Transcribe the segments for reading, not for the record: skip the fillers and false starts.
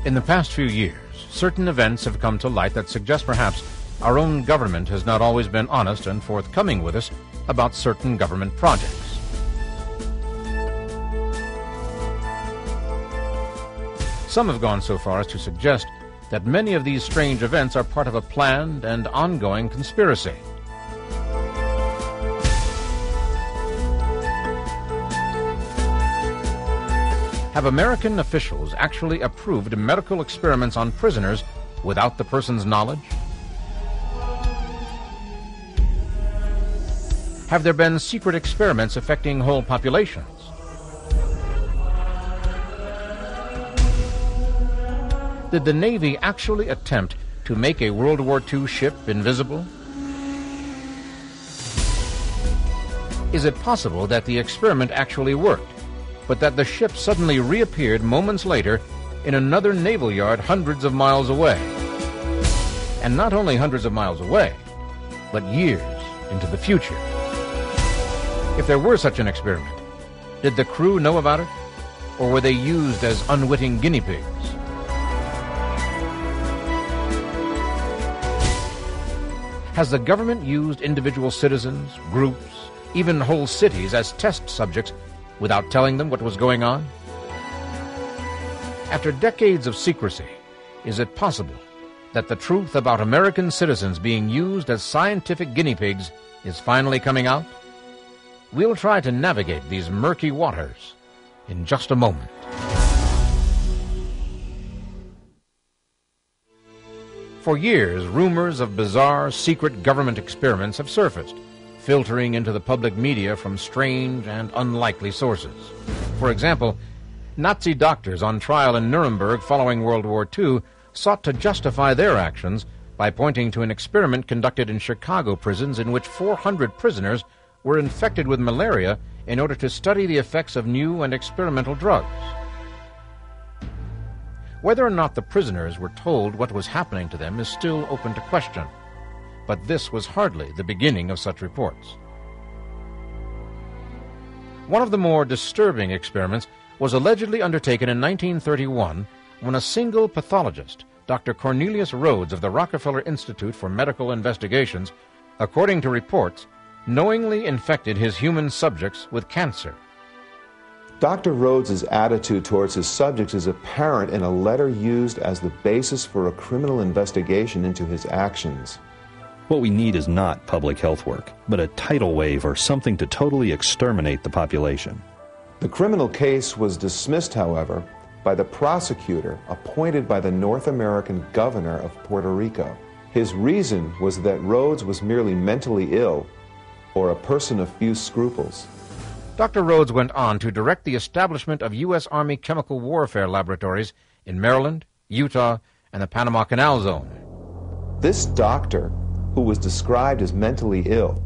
In the past few years, certain events have come to light that suggest perhaps our own government has not always been honest and forthcoming with us about certain government projects. Some have gone so far as to suggest that many of these strange events are part of a planned and ongoing conspiracy. Have American officials actually approved medical experiments on prisoners without the person's knowledge? Have there been secret experiments affecting whole populations? Did the Navy actually attempt to make a World War II ship invisible? Is it possible that the experiment actually worked, but that the ship suddenly reappeared moments later in another naval yard hundreds of miles away? And not only hundreds of miles away, but years into the future. If there were such an experiment, did the crew know about it, or were they used as unwitting guinea pigs? Has the government used individual citizens, groups, even whole cities as test subjects without telling them what was going on? After decades of secrecy, is it possible that the truth about American citizens being used as scientific guinea pigs is finally coming out? We'll try to navigate these murky waters in just a moment. For years, rumors of bizarre secret government experiments have surfaced, filtering into the public media from strange and unlikely sources. For example, Nazi doctors on trial in Nuremberg following World War II sought to justify their actions by pointing to an experiment conducted in Chicago prisons in which 400 prisoners were infected with malaria in order to study the effects of new and experimental drugs. Whether or not the prisoners were told what was happening to them is still open to question. But this was hardly the beginning of such reports. One of the more disturbing experiments was allegedly undertaken in 1931 when a single pathologist, Dr. Cornelius Rhodes of the Rockefeller Institute for Medical Investigations, according to reports, knowingly infected his human subjects with cancer. Dr. Rhodes's attitude towards his subjects is apparent in a letter used as the basis for a criminal investigation into his actions. What we need is not public health work, but a tidal wave or something to totally exterminate the population. The criminal case was dismissed, however, by the prosecutor appointed by the North American governor of Puerto Rico. His reason was that Rhodes was merely mentally ill or a person of few scruples. Dr. Rhodes went on to direct the establishment of U.S. Army chemical warfare laboratories in Maryland, Utah, and the Panama Canal Zone. This doctor, who was described as mentally ill,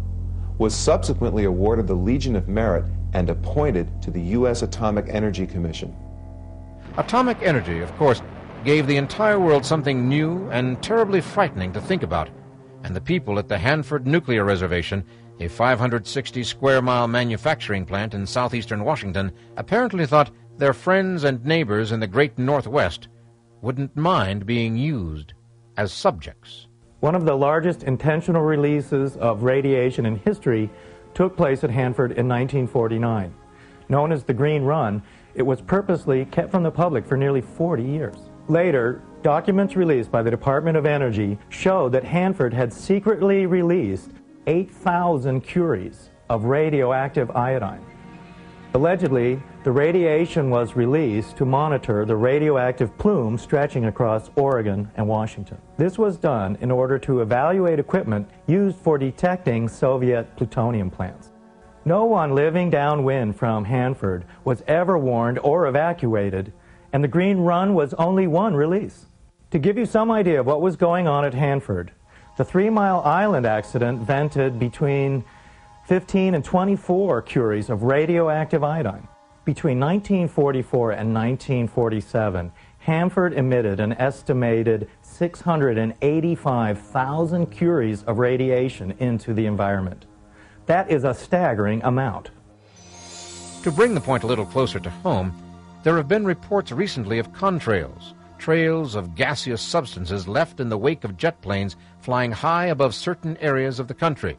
was subsequently awarded the Legion of Merit and appointed to the U.S. Atomic Energy Commission. Atomic energy, of course, gave the entire world something new and terribly frightening to think about, and the people at the Hanford Nuclear Reservation, a 560-square-mile manufacturing plant in southeastern Washington, apparently thought their friends and neighbors in the great Northwest wouldn't mind being used as subjects. One of the largest intentional releases of radiation in history took place at Hanford in 1949. Known as the Green Run, it was purposely kept from the public for nearly 40 years. Later, documents released by the Department of Energy showed that Hanford had secretly released 8,000 curies of radioactive iodine. Allegedly, the radiation was released to monitor the radioactive plume stretching across Oregon and Washington. This was done in order to evaluate equipment used for detecting Soviet plutonium plants. No one living downwind from Hanford was ever warned or evacuated, and the Green Run was only one release. To give you some idea of what was going on at Hanford, the 3 Mile Island accident vented between 15 and 24 curies of radioactive iodine. Between 1944 and 1947, Hanford emitted an estimated 685,000 curies of radiation into the environment. That is a staggering amount. To bring the point a little closer to home, there have been reports recently of contrails, trails of gaseous substances left in the wake of jet planes flying high above certain areas of the country.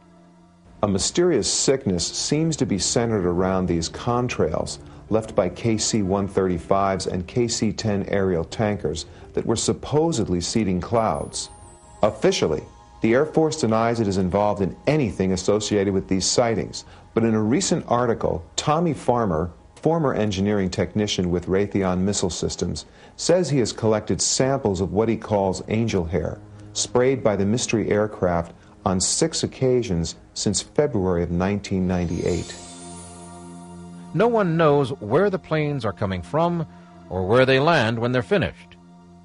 A mysterious sickness seems to be centered around these contrails left by KC-135s and KC-10 aerial tankers that were supposedly seeding clouds. Officially, the Air Force denies it is involved in anything associated with these sightings, but in a recent article, Tommy Farmer, former engineering technician with Raytheon Missile Systems, says he has collected samples of what he calls angel hair, sprayed by the mystery aircraft on 6 occasions since February of 1998. No one knows where the planes are coming from or where they land when they're finished.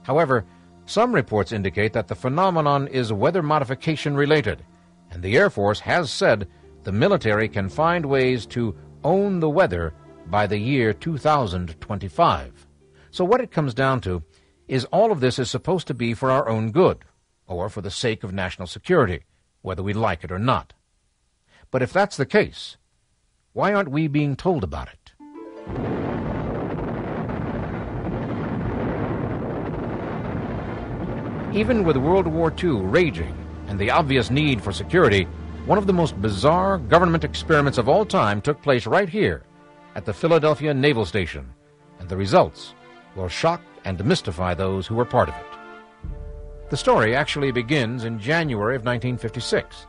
However, some reports indicate that the phenomenon is weather modification related, and the Air Force has said the military can find ways to own the weather by the year 2025. So what it comes down to is all of this is supposed to be for our own good, or for the sake of national security, whether we like it or not. But if that's the case, why aren't we being told about it? Even with World War II raging and the obvious need for security, one of the most bizarre government experiments of all time took place right here at the Philadelphia Naval Station, and the results will shock and mystify those who were part of it. The story actually begins in January of 1956.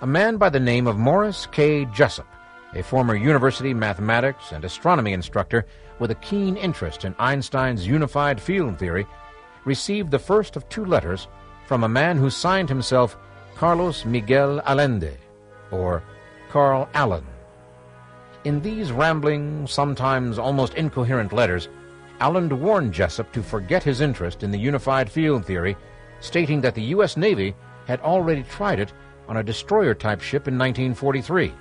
A man by the name of Morris K. Jessup, a former university mathematics and astronomy instructor with a keen interest in Einstein's unified field theory, received the first of 2 letters from a man who signed himself Carlos Miguel Allende, or Carl Allen. In these rambling, sometimes almost incoherent letters, Allen warned Jessup to forget his interest in the unified field theory, stating that the U.S. Navy had already tried it on a destroyer-type ship in 1943.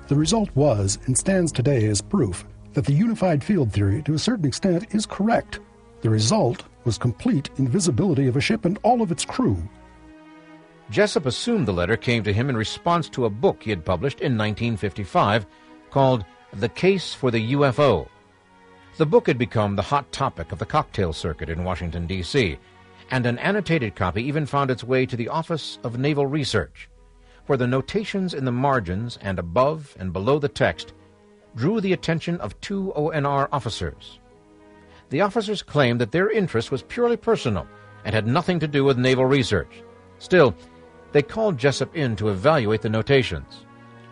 The result was, and stands today as proof, that the unified field theory, to a certain extent, is correct. The result was complete invisibility of a ship and all of its crew. Jessup assumed the letter came to him in response to a book he had published in 1955 called The Case for the UFO. The book had become the hot topic of the cocktail circuit in Washington, D.C., and an annotated copy even found its way to the Office of Naval Research, where the notations in the margins and above and below the text drew the attention of 2 ONR officers. The officers claimed that their interest was purely personal and had nothing to do with naval research. Still, they called Jessup in to evaluate the notations.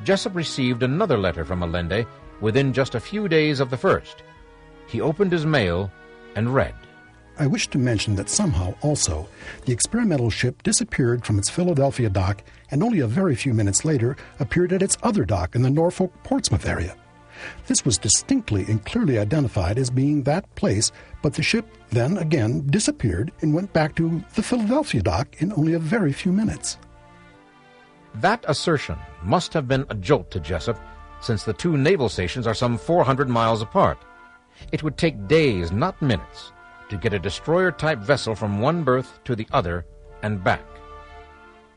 Jessup received another letter from Allende within just a few days of the first. He opened his mail and read, I wish to mention that somehow, also, the experimental ship disappeared from its Philadelphia dock and only a very few minutes later appeared at its other dock in the Norfolk-Portsmouth area. This was distinctly and clearly identified as being that place, but the ship then again disappeared and went back to the Philadelphia dock in only a very few minutes. That assertion must have been a jolt to Jessup, since the 2 naval stations are some 400 miles apart. It would take days, not minutes, to get a destroyer-type vessel from one berth to the other and back.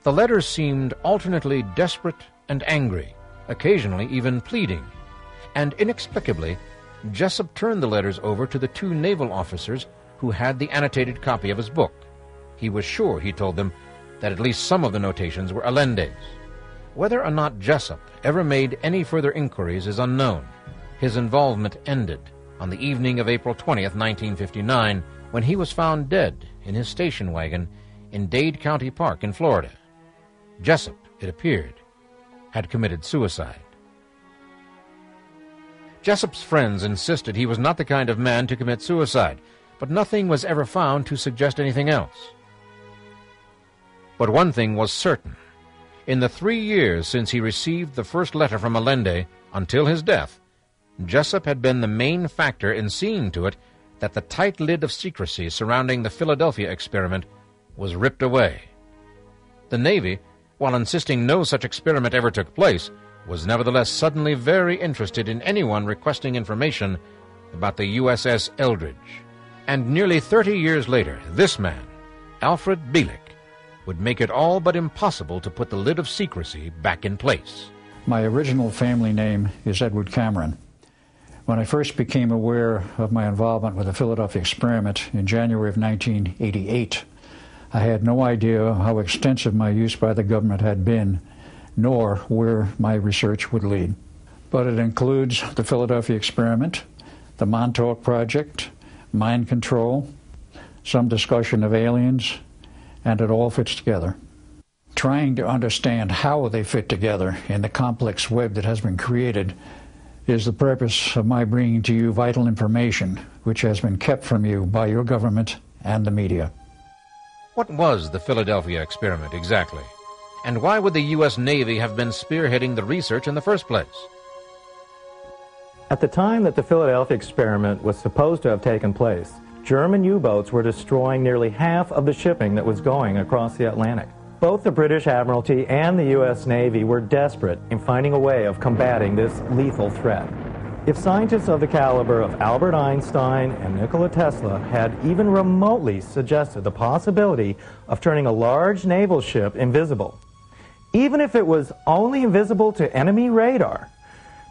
The letters seemed alternately desperate and angry, occasionally even pleading, and inexplicably, Jessup turned the letters over to the 2 naval officers who had the annotated copy of his book. He was sure, he told them, that at least some of the notations were Allende's. Whether or not Jessup ever made any further inquiries is unknown. His involvement ended on the evening of April 20th, 1959, when he was found dead in his station wagon in Dade County Park in Florida. Jessup, it appeared, had committed suicide. Jessup's friends insisted he was not the kind of man to commit suicide, but nothing was ever found to suggest anything else. But one thing was certain. In the 3 years since he received the first letter from Allende until his death, Jessup had been the main factor in seeing to it that the tight lid of secrecy surrounding the Philadelphia experiment was ripped away. The Navy, while insisting no such experiment ever took place, was nevertheless suddenly very interested in anyone requesting information about the USS Eldridge. And nearly 30 years later, this man, Alfred Bielek, would make it all but impossible to put the lid of secrecy back in place. My original family name is Edward Cameron. When I first became aware of my involvement with the Philadelphia experiment in January of 1988, I had no idea how extensive my use by the government had been, nor where my research would lead. But it includes the Philadelphia experiment, the Montauk Project, mind control, some discussion of aliens, and it all fits together. Trying to understand how they fit together in the complex web that has been created is the purpose of my bringing to you vital information which has been kept from you by your government and the media. What was the Philadelphia experiment exactly? And why would the U.S. Navy have been spearheading the research in the first place? At the time that the Philadelphia experiment was supposed to have taken place, German U-boats were destroying nearly half of the shipping that was going across the Atlantic. Both the British Admiralty and the U.S. Navy were desperate in finding a way of combating this lethal threat. If scientists of the caliber of Albert Einstein and Nikola Tesla had even remotely suggested the possibility of turning a large naval ship invisible, even if it was only invisible to enemy radar,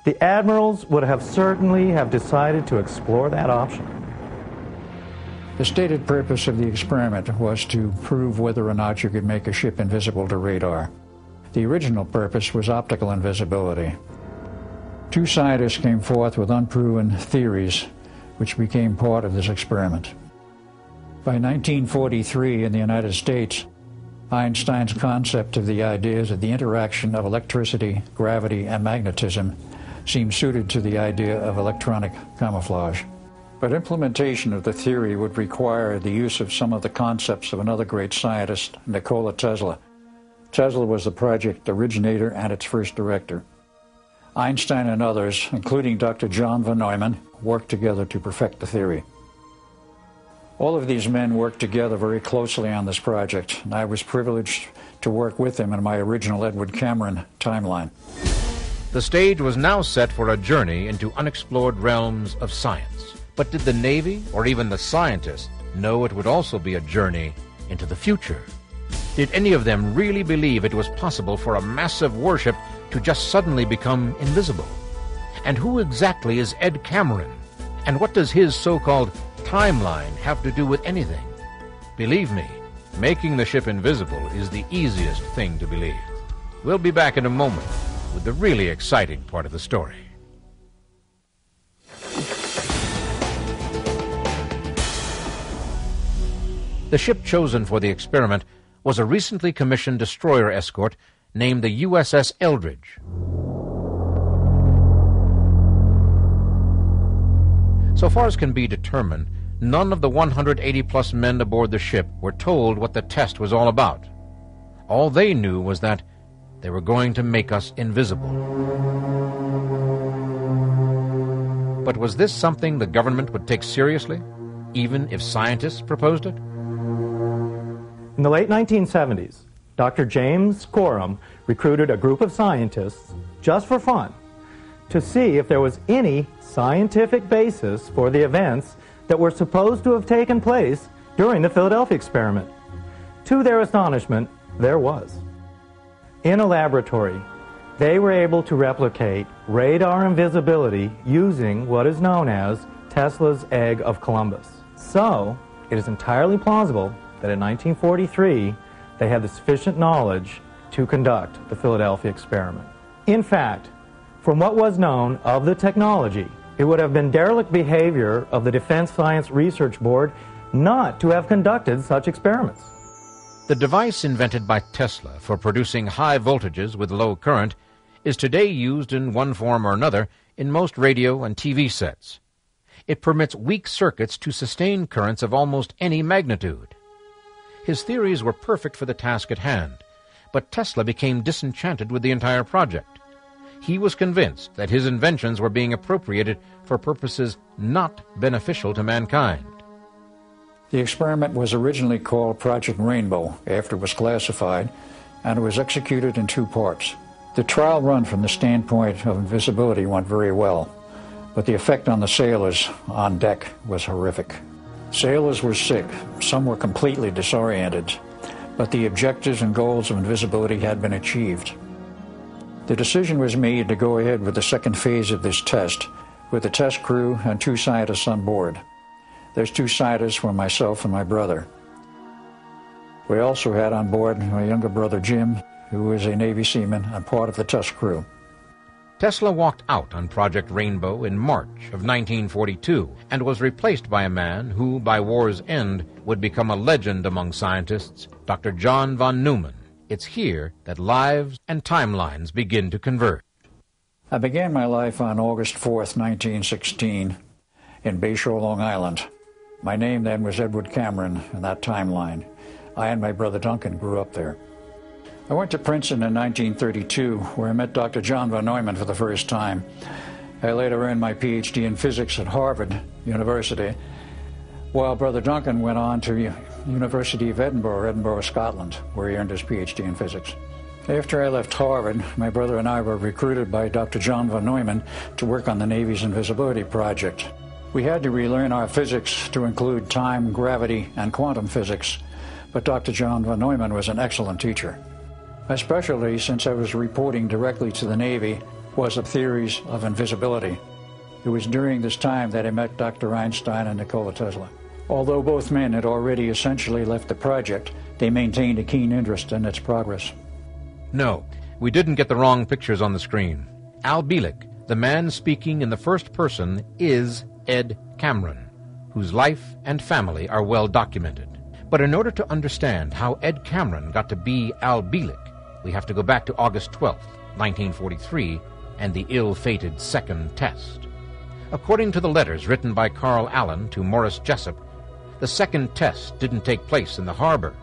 the admirals would have certainly have decided to explore that option. The stated purpose of the experiment was to prove whether or not you could make a ship invisible to radar. The original purpose was optical invisibility. Two scientists came forth with unproven theories which became part of this experiment. By 1943 in the United States, Einstein's concept of the ideas of the interaction of electricity, gravity, and magnetism seemed suited to the idea of electronic camouflage. But implementation of the theory would require the use of some of the concepts of another great scientist, Nikola Tesla. Tesla was the project originator and its first director. Einstein and others, including Dr. John von Neumann, worked together to perfect the theory. All of these men worked together very closely on this project, and I was privileged to work with them in my original Edward Cameron timeline. The stage was now set for a journey into unexplored realms of science. But did the Navy, or even the scientists, know it would also be a journey into the future? Did any of them really believe it was possible for a massive warship to just suddenly become invisible? And who exactly is Ed Cameron? And what does his so-called timeline have to do with anything? Believe me, making the ship invisible is the easiest thing to believe. We'll be back in a moment with the really exciting part of the story. The ship chosen for the experiment was a recently commissioned destroyer escort named the USS Eldridge. So far as can be determined, none of the 180-plus men aboard the ship were told what the test was all about. All they knew was that they were going to make us invisible. But was this something the government would take seriously, even if scientists proposed it? In the late 1970s, Dr. James Coram recruited a group of scientists, just for fun, to see if there was any scientific basis for the events that were supposed to have taken place during the Philadelphia experiment. To their astonishment, there was. In a laboratory, they were able to replicate radar invisibility using what is known as Tesla's egg of Columbus. So, it is entirely plausible that in 1943, they had the sufficient knowledge to conduct the Philadelphia experiment. In fact, from what was known of the technology, it would have been derelict behavior of the Defense Science Research Board not to have conducted such experiments. The device invented by Tesla for producing high voltages with low current is today used in one form or another in most radio and TV sets. It permits weak circuits to sustain currents of almost any magnitude. His theories were perfect for the task at hand, but Tesla became disenchanted with the entire project. He was convinced that his inventions were being appropriated for purposes not beneficial to mankind. The experiment was originally called Project Rainbow after it was classified, and it was executed in two parts. The trial run from the standpoint of invisibility went very well, but the effect on the sailors on deck was horrific. Sailors were sick, some were completely disoriented, but the objectives and goals of invisibility had been achieved. The decision was made to go ahead with the second phase of this test, with a test crew and 2 scientists on board. Those 2 scientists were myself and my brother. We also had on board my younger brother Jim, who was a Navy seaman and part of the test crew. Tesla walked out on Project Rainbow in March of 1942 and was replaced by a man who, by war's end, would become a legend among scientists, Dr. John von Neumann. It's here that lives and timelines begin to converge. I began my life on August 4th, 1916, in Bayshore, Long Island. My name then was Edward Cameron in that timeline. I and my brother Duncan grew up there. I went to Princeton in 1932, where I met Dr. John von Neumann for the first time. I later earned my PhD in physics at Harvard University, while Brother Duncan went on to University of Edinburgh, Scotland, where he earned his PhD in physics. After I left Harvard, my brother and I were recruited by Dr. John von Neumann to work on the Navy's Invisibility Project. We had to relearn our physics to include time, gravity, and quantum physics, but Dr. John von Neumann was an excellent teacher. My specialty, since I was reporting directly to the Navy, was the theories of invisibility. It was during this time that I met Dr. Einstein and Nikola Tesla. Although both men had already essentially left the project, they maintained a keen interest in its progress. No, we didn't get the wrong pictures on the screen. Al Bielek, the man speaking in the first person, is Ed Cameron, whose life and family are well documented. But in order to understand how Ed Cameron got to be Al Bielek, we have to go back to August 12th, 1943, and the ill-fated second test. According to the letters written by Carl Allen to Morris Jessup, the second test didn't take place in the harbor,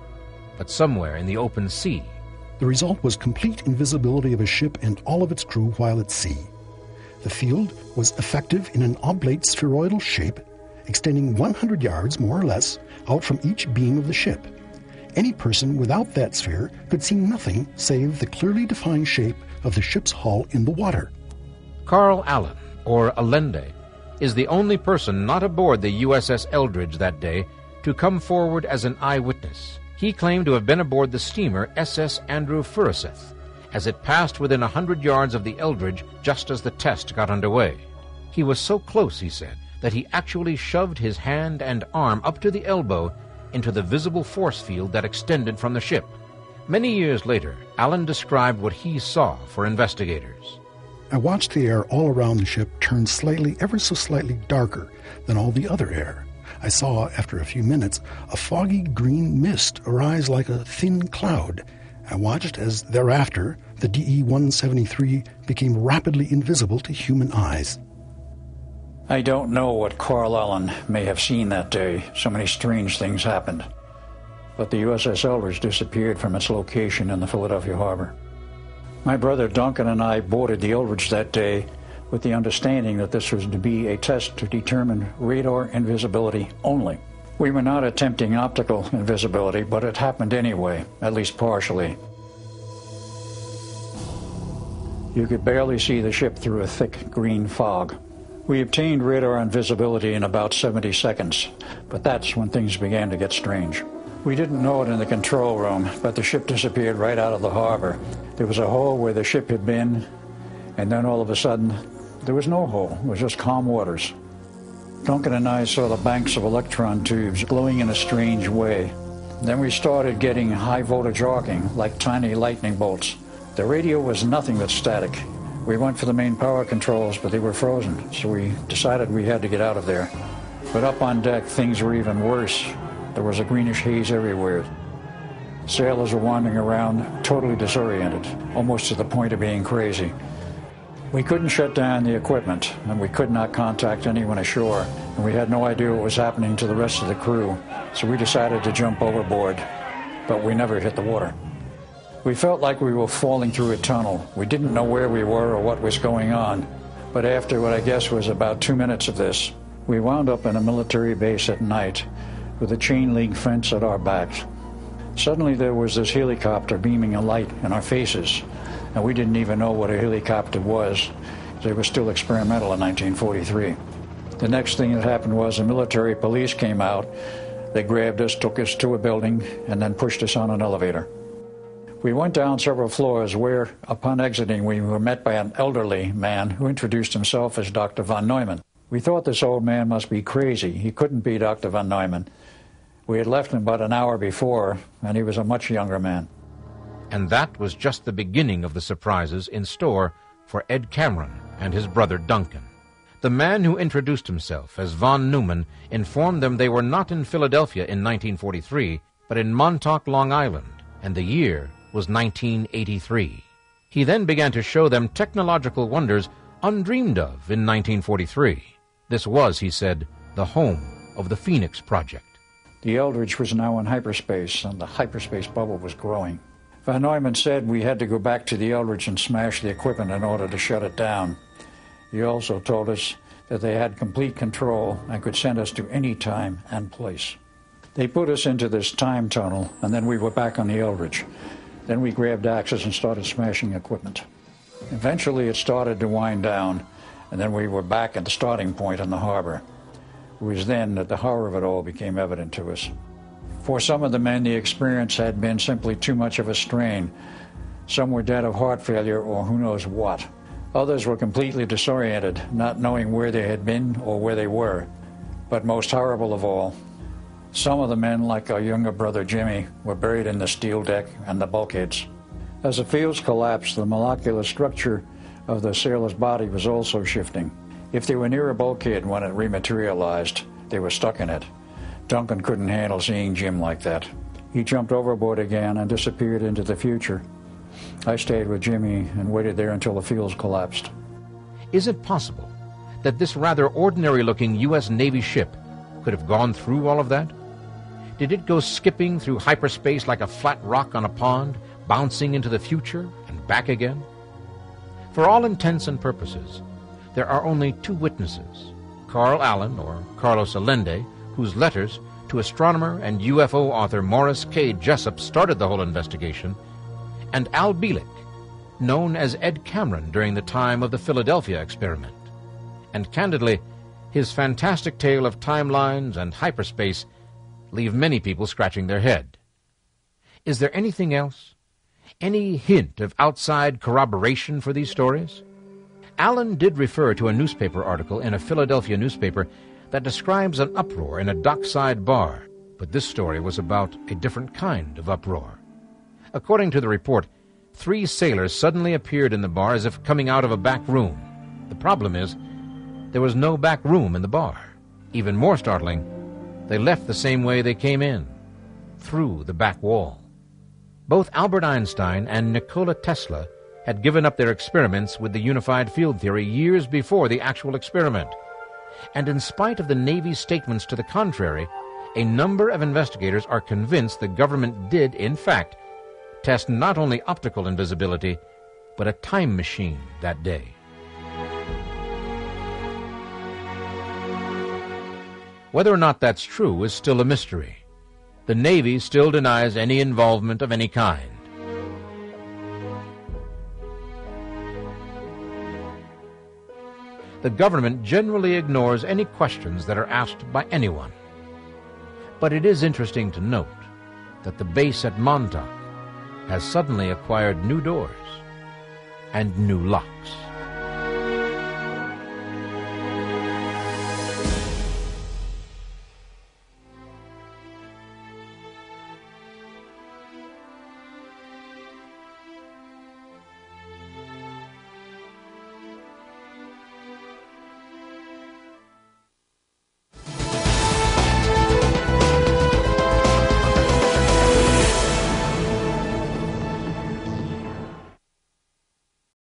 but somewhere in the open sea. The result was complete invisibility of a ship and all of its crew while at sea. The field was effective in an oblate spheroidal shape, extending 100 yards, more or less, out from each beam of the ship. Any person without that sphere could see nothing save the clearly defined shape of the ship's hull in the water. Carl Allen, or Allende, is the only person not aboard the USS Eldridge that day to come forward as an eyewitness. He claimed to have been aboard the steamer SS Andrew Furuseth as it passed within 100 yards of the Eldridge just as the test got underway. He was so close, he said, that he actually shoved his hand and arm up to the elbow into the visible force field that extended from the ship. Many years later, Allen described what he saw for investigators. I watched the air all around the ship turn slightly, ever so slightly darker than all the other air. I saw, after a few minutes, a foggy green mist arise like a thin cloud. I watched as thereafter the DE-173 became rapidly invisible to human eyes. I don't know what Carl Allen may have seen that day. So many strange things happened. But the USS Eldridge disappeared from its location in the Philadelphia harbor. My brother Duncan and I boarded the Eldridge that day with the understanding that this was to be a test to determine radar invisibility only. We were not attempting optical invisibility, but it happened anyway, at least partially. You could barely see the ship through a thick green fog. We obtained radar invisibility in about 70 seconds, but that's when things began to get strange. We didn't know it in the control room, but the ship disappeared right out of the harbor. There was a hole where the ship had been, and then all of a sudden, there was no hole. It was just calm waters. Duncan and I saw the banks of electron tubes glowing in a strange way. Then we started getting high voltage arcing, like tiny lightning bolts. The radio was nothing but static. We went for the main power controls, but they were frozen, so we decided we had to get out of there. But up on deck, things were even worse. There was a greenish haze everywhere. Sailors were wandering around, totally disoriented, almost to the point of being crazy. We couldn't shut down the equipment, and we could not contact anyone ashore, and we had no idea what was happening to the rest of the crew, so we decided to jump overboard, but we never hit the water. We felt like we were falling through a tunnel. We didn't know where we were or what was going on, but after what I guess was about 2 minutes of this, we wound up in a military base at night with a chain-link fence at our backs. Suddenly there was this helicopter beaming a light in our faces, and we didn't even know what a helicopter was. They were still experimental in 1943. The next thing that happened was the military police came out. They grabbed us, took us to a building, and then pushed us on an elevator. We went down several floors where, upon exiting, we were met by an elderly man who introduced himself as Dr. von Neumann. We thought this old man must be crazy. He couldn't be Dr. von Neumann. We had left him about an hour before, and he was a much younger man. And that was just the beginning of the surprises in store for Ed Cameron and his brother Duncan. The man who introduced himself as von Neumann informed them they were not in Philadelphia in 1943, but in Montauk, Long Island, and the year was 1983. He then began to show them technological wonders undreamed of in 1943. This was, he said, the home of the Phoenix Project. The Eldridge was now in hyperspace, and the hyperspace bubble was growing. Von Neumann said we had to go back to the Eldridge and smash the equipment in order to shut it down. He also told us that they had complete control and could send us to any time and place. They put us into this time tunnel, and then we were back on the Eldridge. Then we grabbed axes and started smashing equipment. Eventually it started to wind down, and then we were back at the starting point in the harbor. It was then that the horror of it all became evident to us. For some of the men, the experience had been simply too much of a strain. Some were dead of heart failure or who knows what. Others were completely disoriented, not knowing where they had been or where they were. But most horrible of all, some of the men, like our younger brother Jimmy, were buried in the steel deck and the bulkheads. As the fields collapsed, the molecular structure of the sailor's body was also shifting. If they were near a bulkhead when it rematerialized, they were stuck in it. Duncan couldn't handle seeing Jim like that. He jumped overboard again and disappeared into the future. I stayed with Jimmy and waited there until the fields collapsed. Is it possible that this rather ordinary-looking U.S. Navy ship could have gone through all of that? Did it go skipping through hyperspace like a flat rock on a pond, bouncing into the future and back again? For all intents and purposes, there are only two witnesses, Carl Allen, or Carlos Allende, whose letters to astronomer and UFO author Morris K. Jessup started the whole investigation, and Al Bielek, known as Ed Cameron during the time of the Philadelphia experiment. And candidly, his fantastic tale of timelines and hyperspace leave many people scratching their head. Is there anything else? Any hint of outside corroboration for these stories? Allen did refer to a newspaper article in a Philadelphia newspaper that describes an uproar in a dockside bar, but this story was about a different kind of uproar. According to the report, 3 sailors suddenly appeared in the bar as if coming out of a back room. The problem is, there was no back room in the bar. Even more startling, they left the same way they came in, through the back wall. Both Albert Einstein and Nikola Tesla had given up their experiments with the unified field theory years before the actual experiment. And in spite of the Navy's statements to the contrary, a number of investigators are convinced the government did, in fact, test not only optical invisibility, but a time machine that day. Whether or not that's true is still a mystery. The Navy still denies any involvement of any kind. The government generally ignores any questions that are asked by anyone. But it is interesting to note that the base at Montauk has suddenly acquired new doors and new locks.